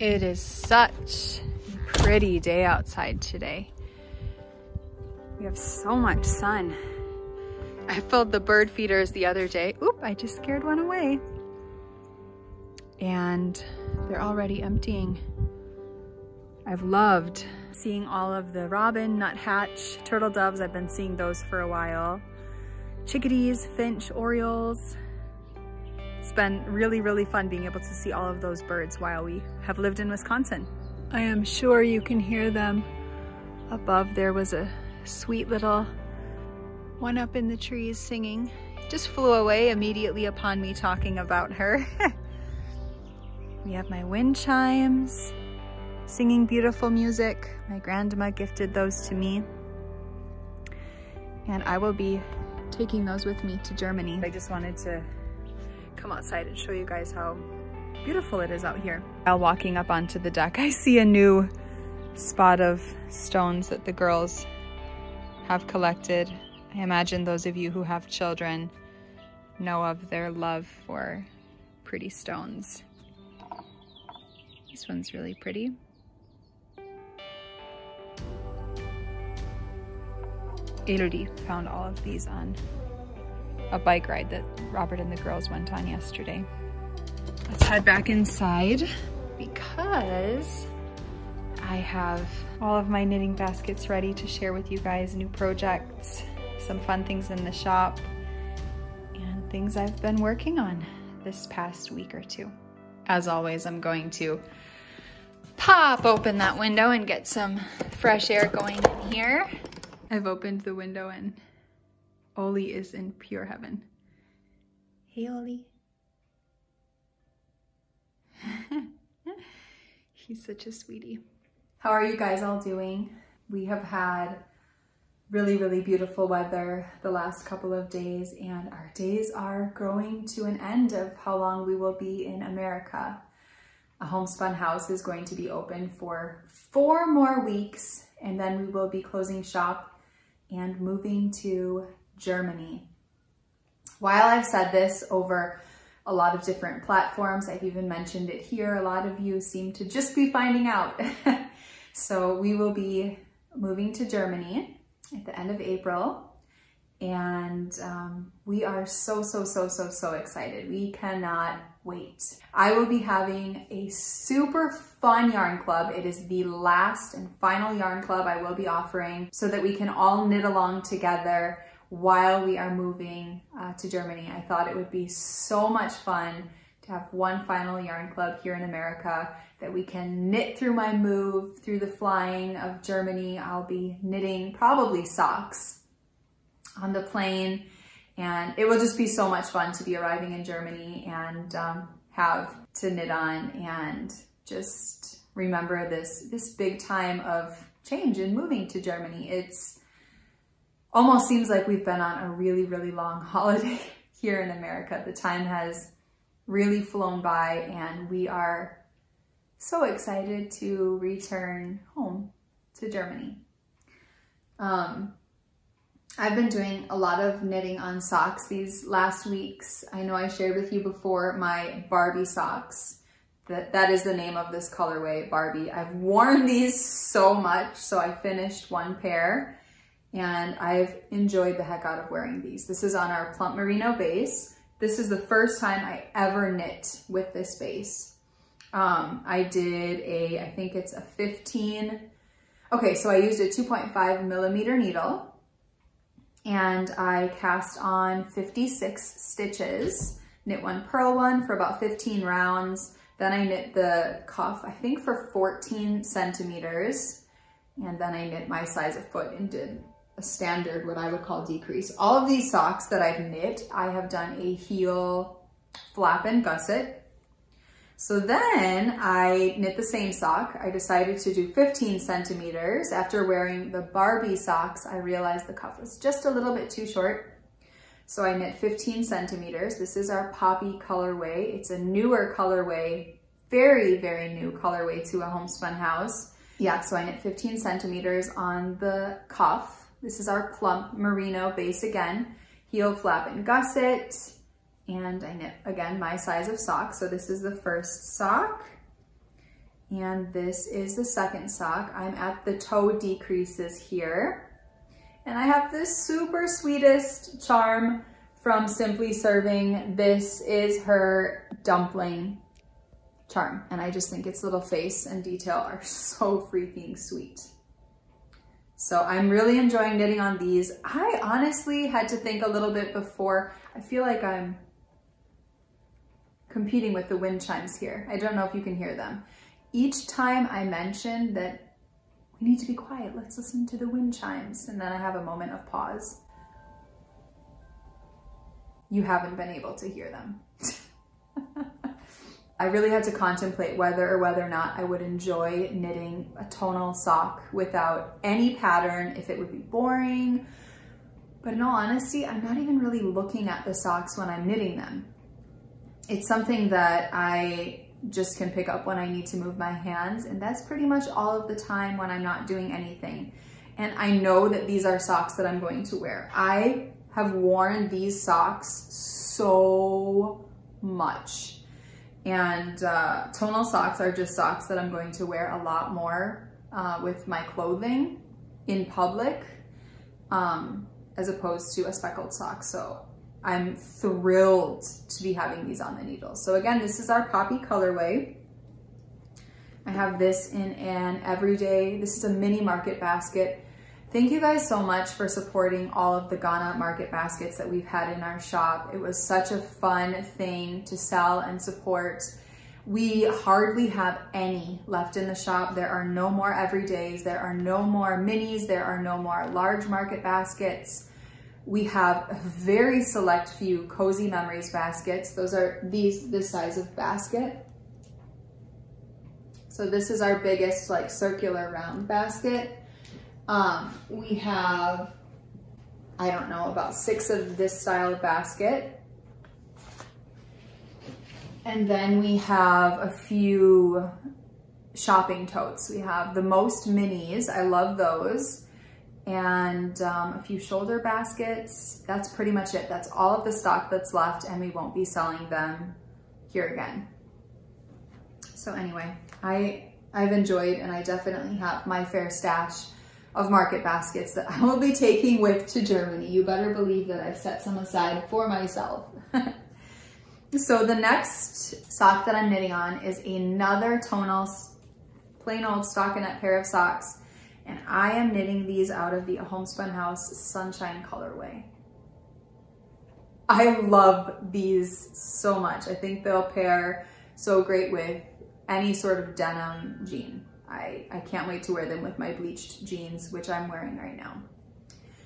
It is such a pretty day outside today. We have so much sun. I filled the bird feeders the other day. Oop, I just scared one away. And they're already emptying. I've loved seeing all of the robin, nuthatch, turtle doves. I've been seeing those for a while. Chickadees, finch, orioles. It's been really, really fun being able to see all of those birds while we have lived in Wisconsin. I am sure you can hear them. Above there was a sweet little one up in the trees singing. Just flew away immediately upon me talking about her. We have my wind chimes, singing beautiful music. My grandma gifted those to me. And I will be taking those with me to Germany. I just wanted to come outside and show you guys how beautiful it is out here. While walking up onto the deck, I see a new spot of stones that the girls have collected. I imagine those of you who have children know of their love for pretty stones. This one's really pretty. Elodie found all of these on a bike ride that Robert and the girls went on yesterday. Let's head back inside because I have all of my knitting baskets ready to share with you guys, new projects, some fun things in the shop, and things I've been working on this past week or two. As always, I'm going to pop open that window and get some fresh air going in here. I've opened the window and Oli is in pure heaven. Hey, Oli. He's such a sweetie. How are you guys all doing? We have had really, really beautiful weather the last couple of days, and our days are growing to an end of how long we will be in America. A Homespun house is going to be open for 4 more weeks, and then we will be closing shop and moving to Germany. While I've said this over a lot of different platforms, I've even mentioned it here, a lot of you seem to just be finding out. So we will be moving to Germany at the end of April, and we are so excited. We cannot wait. I will be having a super fun yarn club. It is the last and final yarn club I will be offering so that we can all knit along together while we are moving to Germany. I thought it would be so much fun to have one final yarn club here in America that we can knit through my move, through the flying of Germany. I'll be knitting probably socks on the plane, and it will just be so much fun to be arriving in Germany and have to knit on and just remember this big time of change and moving to Germany. It's almost seems like we've been on a really, really long holiday here in America. The time has really flown by, and we are so excited to return home to Germany. I've been doing a lot of knitting on socks these last weeks. I know I shared with you before my Barbie socks. That is the name of this colorway, Barbie. I've worn these so much, so I finished one pair, and I've enjoyed the heck out of wearing these. This is on our plump merino base. This is the first time I ever knit with this base. I did I think it's a 15, okay, so I used a 2.5 millimeter needle, and I cast on 56 stitches, knit one purl one for about 15 rounds. Then I knit the cuff, I think for 14 centimeters. And then I knit my size of foot and did a standard, what I would call decrease. All of these socks that I've knit, I have done a heel flap and gusset. So then I knit the same sock. I decided to do 15 centimeters. After wearing the Barbie socks, I realized the cuff was just a little bit too short. So I knit 15 centimeters. This is our Poppy colorway. It's a newer colorway, very, very new colorway to a Homespun house. Yeah, so I knit 15 centimeters on the cuff. This is our plump merino base again, heel flap and gusset. And I knit, again, my size of sock. So this is the first sock. And this is the second sock. I'm at the toe decreases here. And I have this super sweetest charm from Simply Serving. This is her dumpling charm. And I just think its little face and detail are so freaking sweet. So I'm really enjoying knitting on these. I honestly had to think a little bit before. I feel like I'm competing with the wind chimes here. I don't know if you can hear them. Each time I mention that we need to be quiet, let's listen to the wind chimes, and then I have a moment of pause. You haven't been able to hear them. I really had to contemplate whether or not I would enjoy knitting a tonal sock without any pattern, if it would be boring. But in all honesty, I'm not even really looking at the socks when I'm knitting them. It's something that I just can pick up when I need to move my hands, and that's pretty much all of the time when I'm not doing anything. And I know that these are socks that I'm going to wear. I have worn these socks so much. And tonal socks are just socks that I'm going to wear a lot more with my clothing in public, as opposed to a speckled sock. So I'm thrilled to be having these on the needles. So again, this is our poppy colorway. I have this in an everyday, this is a mini market basket. Thank you guys so much for supporting all of the Ghana market baskets that we've had in our shop. It was such a fun thing to sell and support. We hardly have any left in the shop. There are no more everydays. There are no more minis. There are no more large market baskets. We have a very select few Cozy Memories baskets. Those are this size of basket. So this is our biggest like circular round basket. We have, I don't know, about 6 of this style of basket. And then we have a few shopping totes. We have the most minis. I love those. And a few shoulder baskets. That's pretty much it. That's all of the stock that's left, and we won't be selling them here again. So anyway, I've enjoyed, and I definitely have my fair stash of market baskets that I will be taking with to Germany. You better believe that I've set some aside for myself. So the next sock that I'm knitting on is another tonal, plain old stockinette pair of socks. And I am knitting these out of the Homespun House Sunshine colorway. I love these so much. I think they'll pair so great with any sort of denim jean. I can't wait to wear them with my bleached jeans, which I'm wearing right now.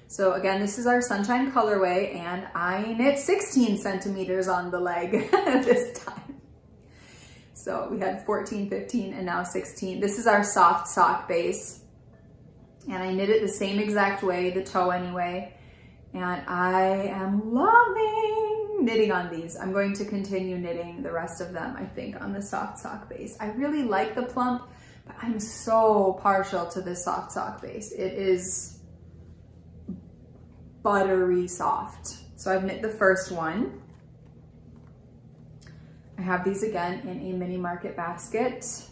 So again, this is our Sunshine colorway, and I knit 16 centimeters on the leg this time. So we had 14, 15, and now 16. This is our soft sock base. And I knit it the same exact way, the toe anyway. And I am loving knitting on these. I'm going to continue knitting the rest of them, I think, on the soft sock base. I really like the plump, but I'm so partial to this soft sock base. It is buttery soft. So I've knit the first one. I have these again in a mini market basket.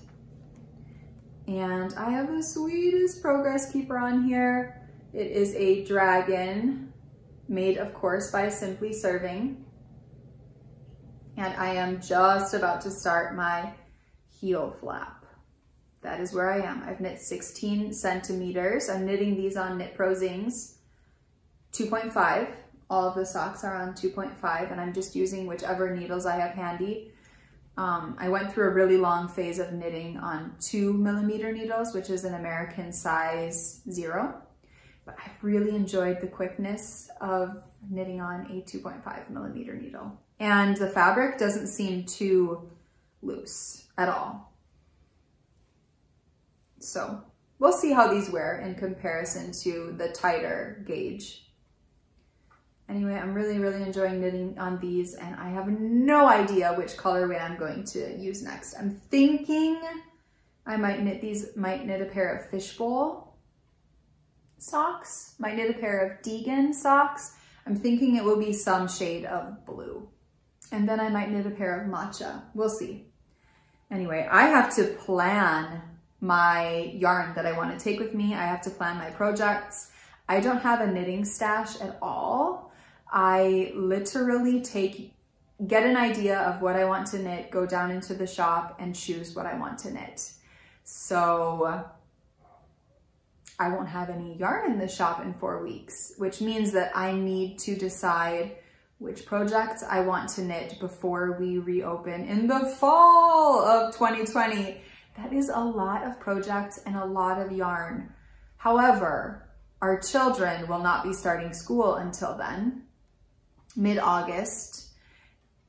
And I have the sweetest progress keeper on here. It is a dragon made, of course, by Simply Serving. And I am just about to start my heel flap. That is where I am. I've knit 16 centimeters. I'm knitting these on Knit Pro Zings 2.5. All of the socks are on 2.5, and I'm just using whichever needles I have handy. I went through a really long phase of knitting on 2mm needles, which is an American size 0. But I've really enjoyed the quickness of knitting on a 2.5mm needle. And the fabric doesn't seem too loose at all. So we'll see how these wear in comparison to the tighter gauge. Anyway, I'm really, really enjoying knitting on these, and I have no idea which colorway I'm going to use next. I'm thinking I might knit a pair of fishbowl socks, might knit a pair of Cardigan socks. I'm thinking it will be some shade of blue. And then I might knit a pair of matcha. We'll see. Anyway, I have to plan my yarn that I want to take with me. I have to plan my projects. I don't have a knitting stash at all. I literally get an idea of what I want to knit, go down into the shop and choose what I want to knit. So I won't have any yarn in the shop in 4 weeks, which means that I need to decide which projects I want to knit before we reopen in the fall of 2020. That is a lot of projects and a lot of yarn. However, our children will not be starting school until then, mid-August.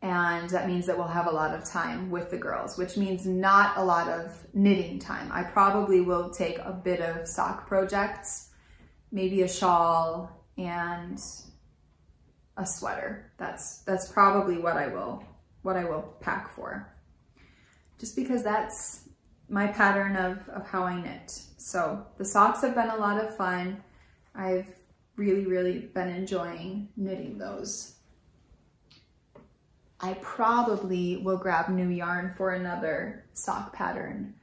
And that means that we'll have a lot of time with the girls, which means not a lot of knitting time. I probably will take a bit of sock projects, maybe a shawl and a sweater. That's probably what I will pack for. Just because that's my pattern of how I knit. So the socks have been a lot of fun. I've really been enjoying knitting those. I probably will grab new yarn for another sock pattern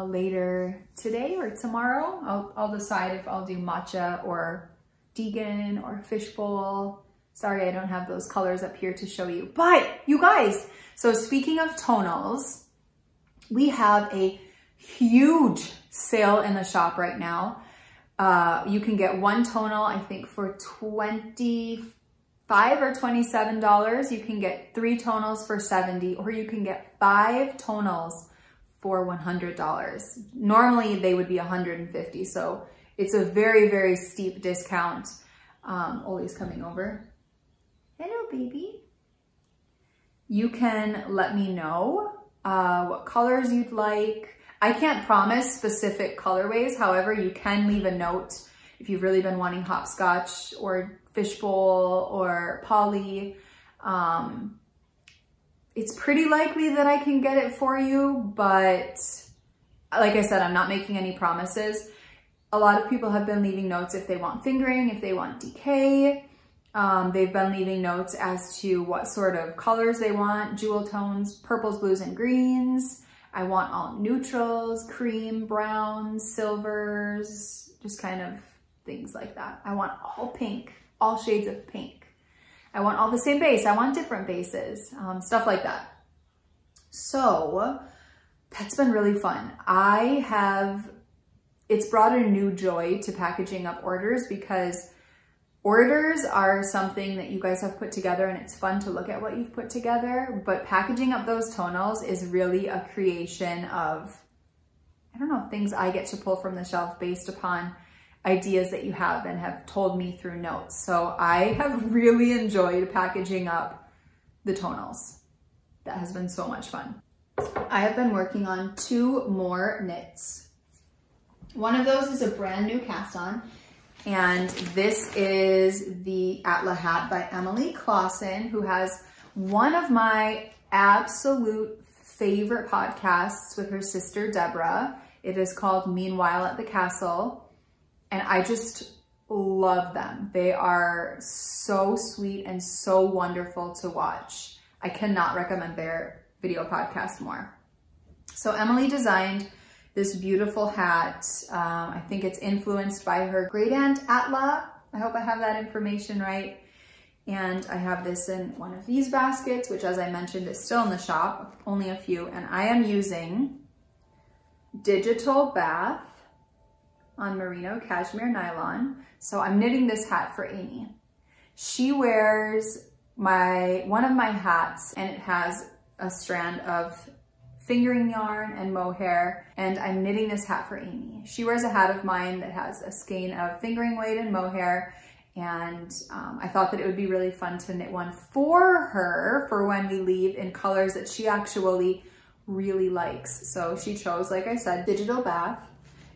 later today or tomorrow. I'll decide if I'll do matcha or Cardigan or fishbowl. Sorry, I don't have those colors up here to show you. But you guys, so speaking of tonals, we have a huge sale in the shop right now. You can get one tonal, I think for $25 or $27. You can get 3 tonals for $70, or you can get 5 tonals for $100. Normally they would be $150, so it's a very steep discount. Ollie's coming over. Hello, baby. You can let me know what colors you'd like. I can't promise specific colorways. However, you can leave a note if you've really been wanting hopscotch or fishbowl or poly. It's pretty likely that I can get it for you, but like I said, I'm not making any promises. A lot of people have been leaving notes if they want fingering, if they want decay. They've been leaving notes as to what sort of colors they want, jewel tones, purples, blues, and greens. I want all neutrals, cream, browns, silvers, just kind of things like that. I want all pink, all shades of pink. I want all the same base. I want different bases, stuff like that. So that's been really fun. It's brought a new joy to packaging up orders, because orders are something that you guys have put together and it's fun to look at what you've put together, but packaging up those tonals is really a creation of, I don't know, things I get to pull from the shelf based upon ideas that you have and have told me through notes. So I have really enjoyed packaging up the tonals. That has been so much fun. I have been working on 2 more knits. One of those is a brand new cast on, and this is the Atla hat by Emily Clausen, who has one of my absolute favorite podcasts with her sister Deborah. It is called Meanwhile at the Castle, and I just love them. They are so sweet and so wonderful to watch. I cannot recommend their video podcast more. So Emily designed this beautiful hat. I think it's influenced by her great aunt Atla. I hope I have that information right. And I have this in one of these baskets, which, as I mentioned, is still in the shop, only a few. And I am using Digital Bath on merino cashmere nylon. So I'm knitting this hat for Amy. She wears one of my hats, and it has a strand of fingering yarn and mohair, and I'm knitting this hat for Amy. She wears a hat of mine that has a skein of fingering weight and mohair, and I thought that it would be really fun to knit one for her for when we leave in colors that she actually really likes. So she chose, like I said, Digital Bath,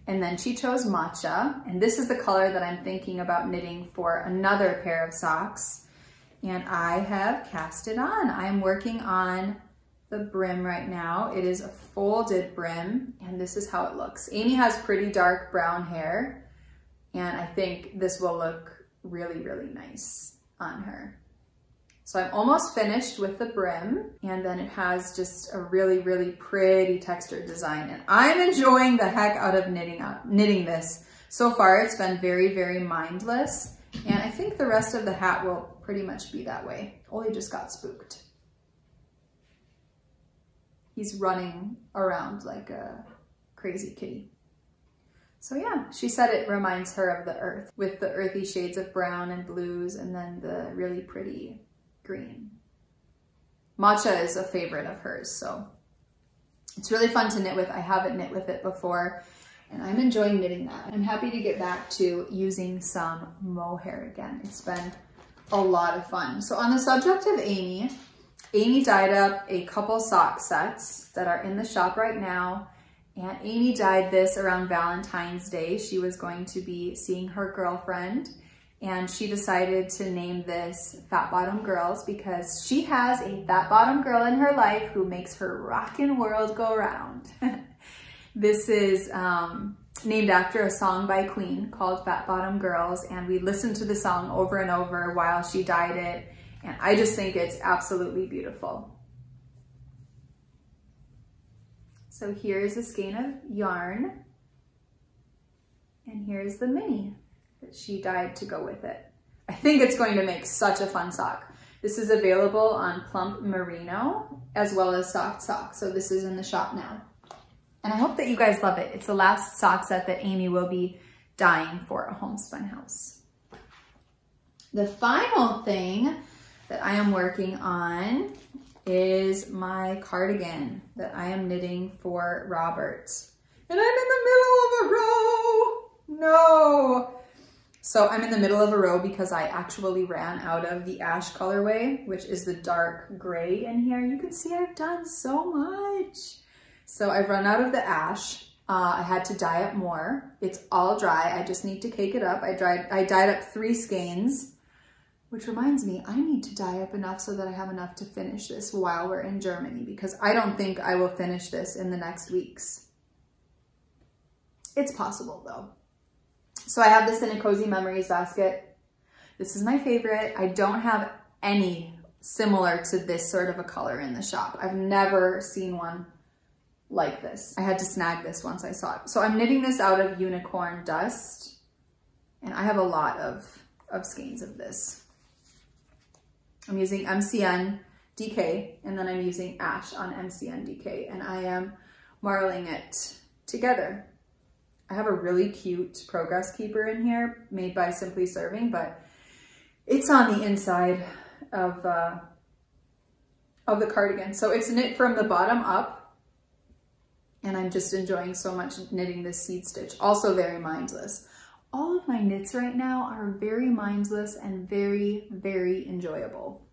and then she chose Matcha, and this is the color that I'm thinking about knitting for another pair of socks, and I have cast it on. I'm working on the brim right now. It is a folded brim, and this is how it looks. Amy has pretty dark brown hair, and I think this will look really nice on her. So I'm almost finished with the brim, and then it has just a really, really pretty textured design. And I'm enjoying the heck out of knitting this. So far, it's been very, very mindless. And I think the rest of the hat will pretty much be that way. Ollie just got spooked. He's running around like a crazy kitty. So yeah, she said it reminds her of the earth with the earthy shades of brown and blues and then the really pretty green. Matcha is a favorite of hers, so it's really fun to knit with. I haven't knit with it before and I'm enjoying knitting that. I'm happy to get back to using some mohair again. It's been a lot of fun. So on the subject of Amy dyed up a couple sock sets that are in the shop right now. And Amy dyed this around Valentine's Day. She was going to be seeing her girlfriend and she decided to name this Fat Bottom Girls because she has a fat bottom girl in her life who makes her rockin' world go round. This is named after a song by Queen called Fat Bottom Girls, and we listened to the song over and over while she dyed it, and I just think it's absolutely beautiful. So here's a skein of yarn, and here's the mini that she dyed to go with it. I think it's going to make such a fun sock. This is available on Plump Merino as well as Soft Sock, so this is in the shop now. And I hope that you guys love it. It's the last sock set that Amy will be dyeing for a homespun house. The final thing that I am working on is my cardigan that I am knitting for Robert. And I'm in the middle of a row. No. So I'm in the middle of a row because I actually ran out of the ash colorway, which is the dark gray in here. You can see I've done so much. So I've run out of the ash. I had to dye up more. It's all dry. I just need to cake it up. I dyed up 3 skeins, which reminds me, I need to dye up enough so that I have enough to finish this while we're in Germany, because I don't think I will finish this in the next weeks. It's possible though. So I have this in a Cozy Memories basket. This is my favorite. I don't have any similar to this sort of a color in the shop. I've never seen one like this. I had to snag this once I saw it. So I'm knitting this out of Unicorn Dust, and I have a lot of skeins of this. I'm using MCN DK, and then I'm using Ash on MCN DK, and I am marling it together. I have a really cute Progress Keeper in here made by Simply Serving, but it's on the inside of the cardigan. So it's knit from the bottom up, and I'm just enjoying so much knitting this seed stitch. Also very mindless. All of my knits right now are very mindless and very, very enjoyable.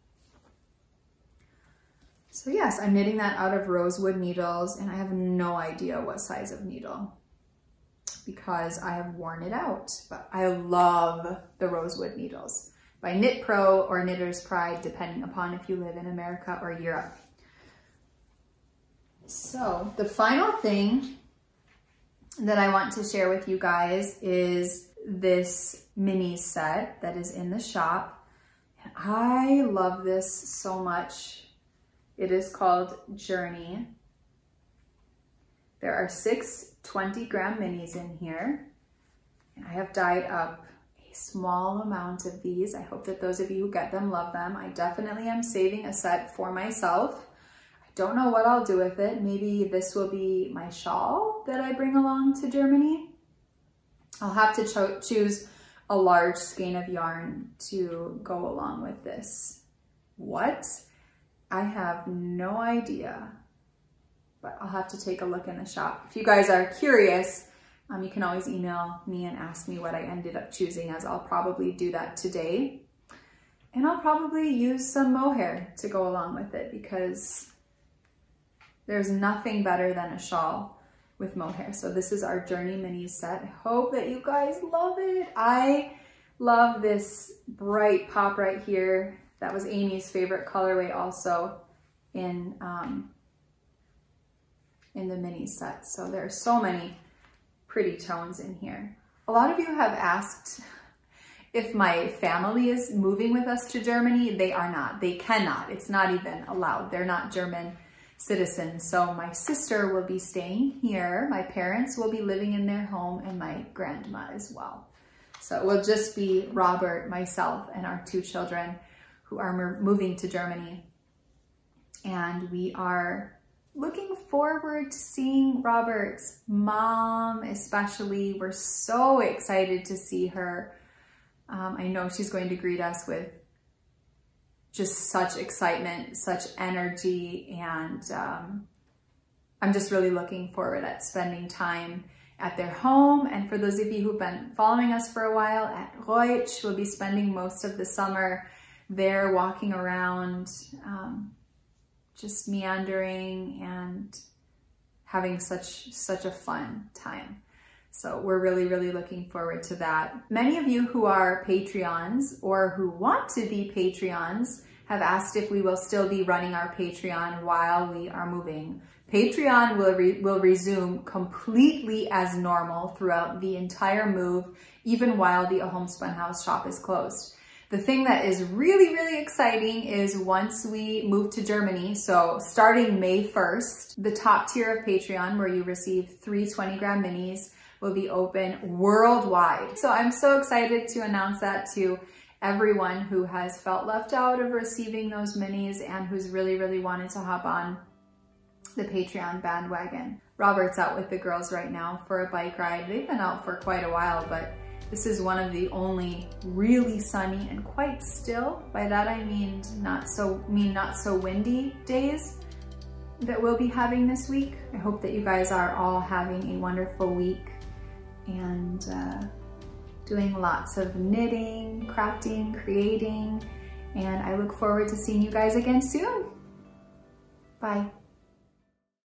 So yes, I'm knitting that out of rosewood needles, and I have no idea what size of needle because I have worn it out, but I love the rosewood needles by Knit Pro or Knitter's Pride, depending upon if you live in America or Europe. So the final thing that I want to share with you guys is this mini set that is in the shop. And I love this so much. It is called Journey. There are 6 20-gram minis in here. And I have dyed up a small amount of these. I hope that those of you who get them love them. I definitely am saving a set for myself. Don't know what I'll do with it. Maybe this will be my shawl that I bring along to Germany. I'll have to choose a large skein of yarn to go along with this. What? I have no idea, but I'll have to take a look in the shop. If you guys are curious, you can always email me and ask me what I ended up choosing, as I'll probably do that today. And I'll probably use some mohair to go along with it, because there's nothing better than a shawl with mohair. So this is our Journey Minis set. I hope that you guys love it. I love this bright pop right here. That was Amy's favorite colorway also in the mini set. So there are so many pretty tones in here. A lot of you have asked if my family is moving with us to Germany. They are not. They cannot. It's not even allowed. They're not German citizens. So my sister will be staying here. My parents will be living in their home, and my grandma as well. So it will just be Robert, myself, and our 2 children who are moving to Germany. And we are looking forward to seeing Robert's mom, especially. We're so excited to see her. I know she's going to greet us with just such excitement, such energy, and I'm just really looking forward at spending time at their home. And for those of you who've been following us for a while, at Reutsch, we'll be spending most of the summer there, walking around, just meandering and having such a fun time. So we're really, really looking forward to that. Many of you who are Patreons or who want to be Patreons have asked if we will still be running our Patreon while we are moving. Patreon will resume completely as normal throughout the entire move, even while the Homespun House shop is closed. The thing that is really, really exciting is once we move to Germany, so starting May 1st, the top tier of Patreon, where you receive 3 20-gram minis, will be open worldwide. So I'm so excited to announce that to everyone who has felt left out of receiving those minis and who's really, really wanted to hop on the Patreon bandwagon. Robert's out with the girls right now for a bike ride. They've been out for quite a while, but this is one of the only really sunny and quite still, by that I mean not so windy days that we'll be having this week. I hope that you guys are all having a wonderful week and doing lots of knitting, crafting, creating, and I look forward to seeing you guys again soon. Bye.